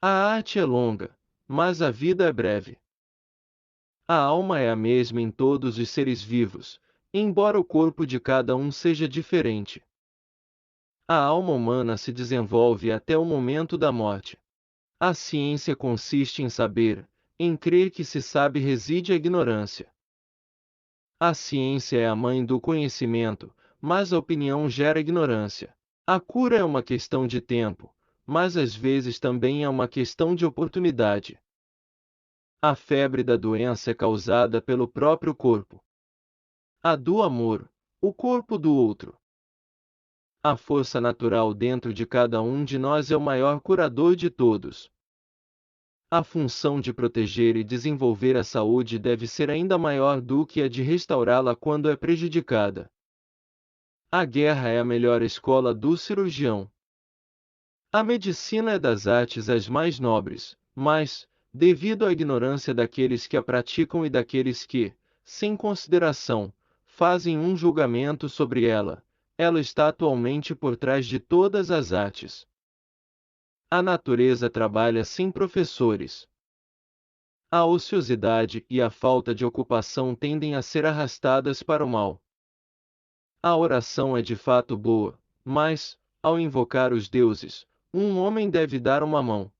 A arte é longa, mas a vida é breve. A alma é a mesma em todos os seres vivos, embora o corpo de cada um seja diferente. A alma humana se desenvolve até o momento da morte. A ciência consiste em saber, em crer que se sabe reside a ignorância. A ciência é a mãe do conhecimento, mas a opinião gera ignorância. A cura é uma questão de tempo, mas às vezes também é uma questão de oportunidade. A febre da doença é causada pelo próprio corpo. A do amor, o corpo do outro. A força natural dentro de cada um de nós é o maior curador de todos. A função de proteger e desenvolver a saúde deve ser ainda maior do que a de restaurá-la quando é prejudicada. A guerra é a melhor escola do cirurgião. A medicina é das artes as mais nobres, mas, devido à ignorância daqueles que a praticam e daqueles que, sem consideração, fazem um julgamento sobre ela, ela está atualmente por trás de todas as artes. A natureza trabalha sem professores. A ociosidade e a falta de ocupação tendem a ser arrastadas para o mal. A oração é de fato boa, mas, ao invocar os deuses, um homem deve dar uma mão.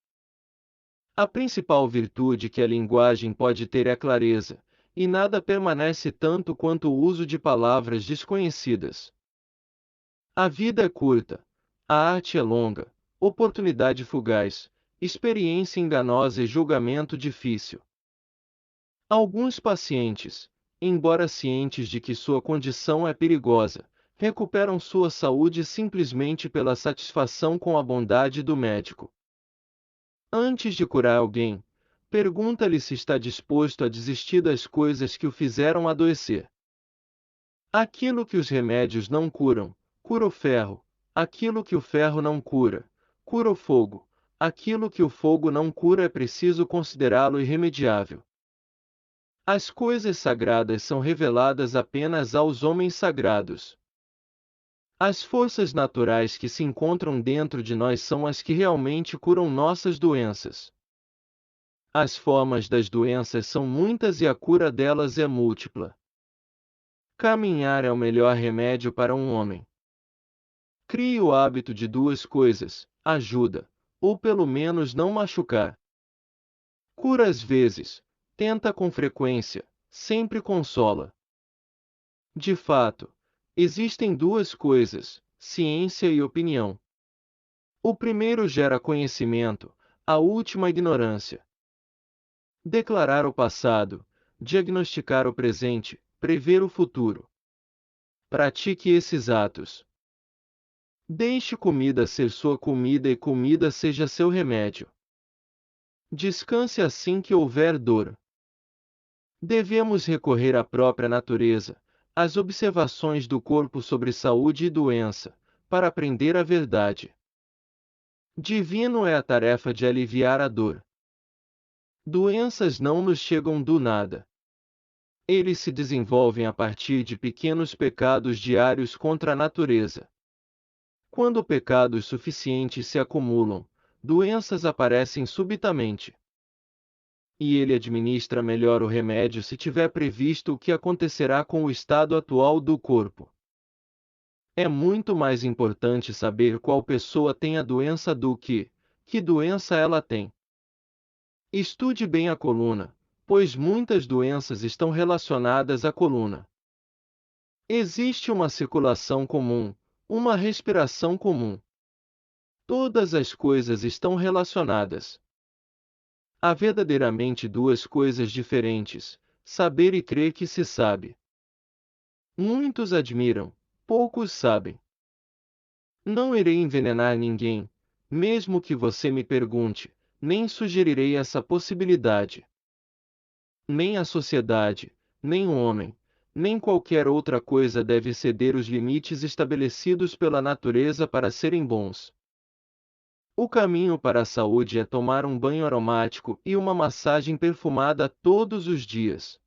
A principal virtude que a linguagem pode ter é a clareza, e nada permanece tanto quanto o uso de palavras desconhecidas. A vida é curta, a arte é longa, oportunidade fugaz, experiência enganosa e julgamento difícil. Alguns pacientes, embora cientes de que sua condição é perigosa, recuperam sua saúde simplesmente pela satisfação com a bondade do médico. Antes de curar alguém, pergunta-lhe se está disposto a desistir das coisas que o fizeram adoecer. Aquilo que os remédios não curam, cura o ferro; aquilo que o ferro não cura, cura o fogo; aquilo que o fogo não cura é preciso considerá-lo irremediável. As coisas sagradas são reveladas apenas aos homens sagrados. As forças naturais que se encontram dentro de nós são as que realmente curam nossas doenças. As formas das doenças são muitas e a cura delas é múltipla. Caminhar é o melhor remédio para um homem. Crie o hábito de duas coisas: ajuda, ou pelo menos não machucar. Cura às vezes, tenta com frequência, sempre consola. De fato, existem duas coisas: ciência e opinião. O primeiro gera conhecimento, a última ignorância. Declarar o passado, diagnosticar o presente, prever o futuro. Pratique esses atos. Deixe comida ser sua comida e comida seja seu remédio. Descanse assim que houver dor. Devemos recorrer à própria natureza, às observações do corpo sobre saúde e doença, para aprender a verdade. Divino é a tarefa de aliviar a dor. Doenças não nos chegam do nada. Eles se desenvolvem a partir de pequenos pecados diários contra a natureza. Quando pecados suficientes se acumulam, doenças aparecem subitamente. E ele administra melhor o remédio se tiver previsto o que acontecerá com o estado atual do corpo. É muito mais importante saber qual pessoa tem a doença do que doença ela tem. Estude bem a coluna, pois muitas doenças estão relacionadas à coluna. Existe uma circulação comum, uma respiração comum. Todas as coisas estão relacionadas. Há verdadeiramente duas coisas diferentes: saber e crer que se sabe. Muitos admiram, poucos sabem. Não irei envenenar ninguém, mesmo que você me pergunte, nem sugerirei essa possibilidade. Nem a sociedade, nem o homem, nem qualquer outra coisa deve exceder os limites estabelecidos pela natureza para serem bons. O caminho para a saúde é tomar um banho aromático e uma massagem perfumada todos os dias.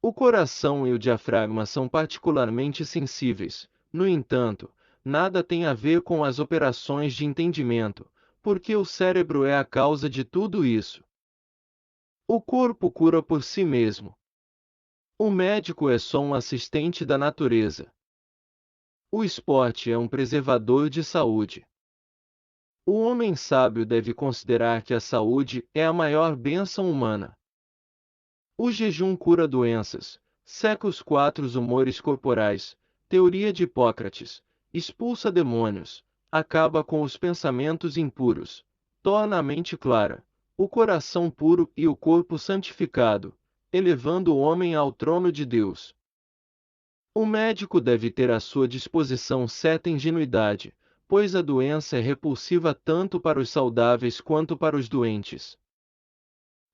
O coração e o diafragma são particularmente sensíveis, no entanto, nada tem a ver com as operações de entendimento, porque o cérebro é a causa de tudo isso. O corpo cura por si mesmo. O médico é só um assistente da natureza. O esporte é um preservador de saúde. O homem sábio deve considerar que a saúde é a maior bênção humana. O jejum cura doenças, seca os 4 humores corporais, teoria de Hipócrates, expulsa demônios, acaba com os pensamentos impuros, torna a mente clara, o coração puro e o corpo santificado, elevando o homem ao trono de Deus. O médico deve ter à sua disposição certa ingenuidade, pois a doença é repulsiva tanto para os saudáveis quanto para os doentes.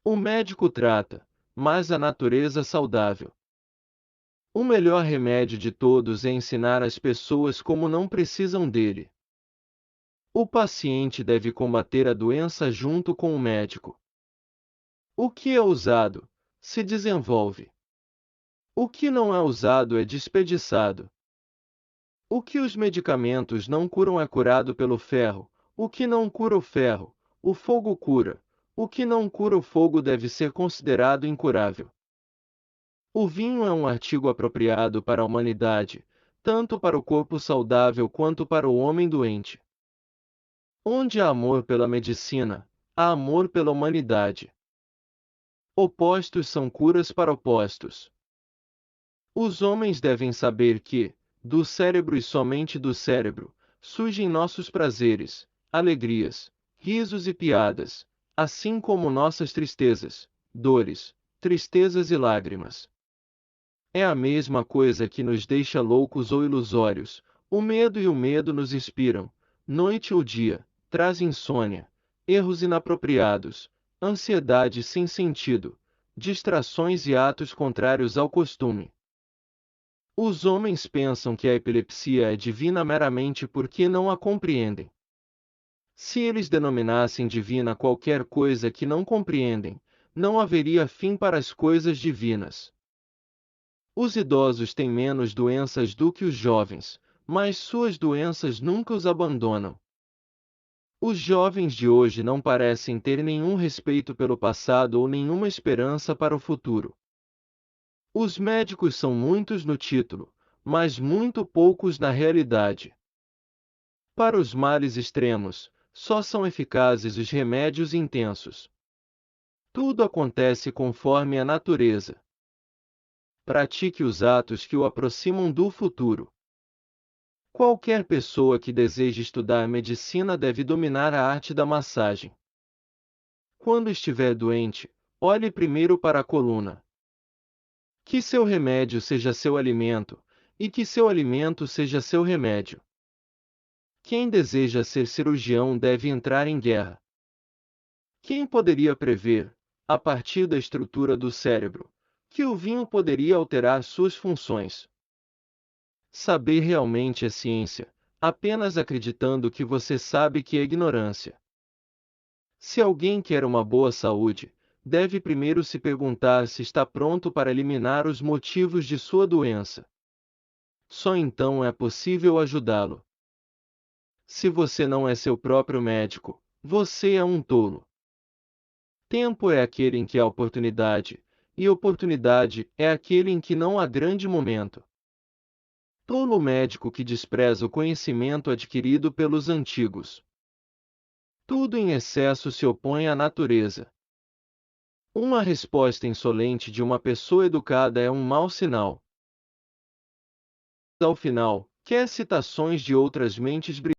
O médico trata, mas a natureza saudável. O melhor remédio de todos é ensinar as pessoas como não precisam dele. O paciente deve combater a doença junto com o médico. O que é usado, se desenvolve. O que não é usado é desperdiçado. O que os medicamentos não curam é curado pelo ferro, o que não cura o ferro, o fogo cura, o que não cura o fogo deve ser considerado incurável. O vinho é um artigo apropriado para a humanidade, tanto para o corpo saudável quanto para o homem doente. Onde há amor pela medicina, há amor pela humanidade. Opostos são curas para opostos. Os homens devem saber que, do cérebro e somente do cérebro, surgem nossos prazeres, alegrias, risos e piadas, assim como nossas tristezas, dores, tristezas e lágrimas. É a mesma coisa que nos deixa loucos ou ilusórios, o medo nos inspiram, noite ou dia, traz insônia, erros inapropriados, ansiedade sem sentido, distrações e atos contrários ao costume. Os homens pensam que a epilepsia é divina meramente porque não a compreendem. Se eles denominassem divina qualquer coisa que não compreendem, não haveria fim para as coisas divinas. Os idosos têm menos doenças do que os jovens, mas suas doenças nunca os abandonam. Os jovens de hoje não parecem ter nenhum respeito pelo passado ou nenhuma esperança para o futuro. Os médicos são muitos no título, mas muito poucos na realidade. Para os males extremos, só são eficazes os remédios intensos. Tudo acontece conforme a natureza. Pratique os atos que o aproximam do futuro. Qualquer pessoa que deseje estudar medicina deve dominar a arte da massagem. Quando estiver doente, olhe primeiro para a coluna. Que seu remédio seja seu alimento, e que seu alimento seja seu remédio. Quem deseja ser cirurgião deve entrar em guerra. Quem poderia prever, a partir da estrutura do cérebro, que o vinho poderia alterar suas funções? Saber realmente é ciência, apenas acreditando que você sabe que é ignorância. Se alguém quer uma boa saúde, deve primeiro se perguntar se está pronto para eliminar os motivos de sua doença. Só então é possível ajudá-lo. Se você não é seu próprio médico, você é um tolo. Tempo é aquele em que há oportunidade, e oportunidade é aquele em que não há grande momento. Tolo médico que despreza o conhecimento adquirido pelos antigos. Tudo em excesso se opõe à natureza. Uma resposta insolente de uma pessoa educada é um mau sinal. Ao final, quer citações de outras mentes brilhantes?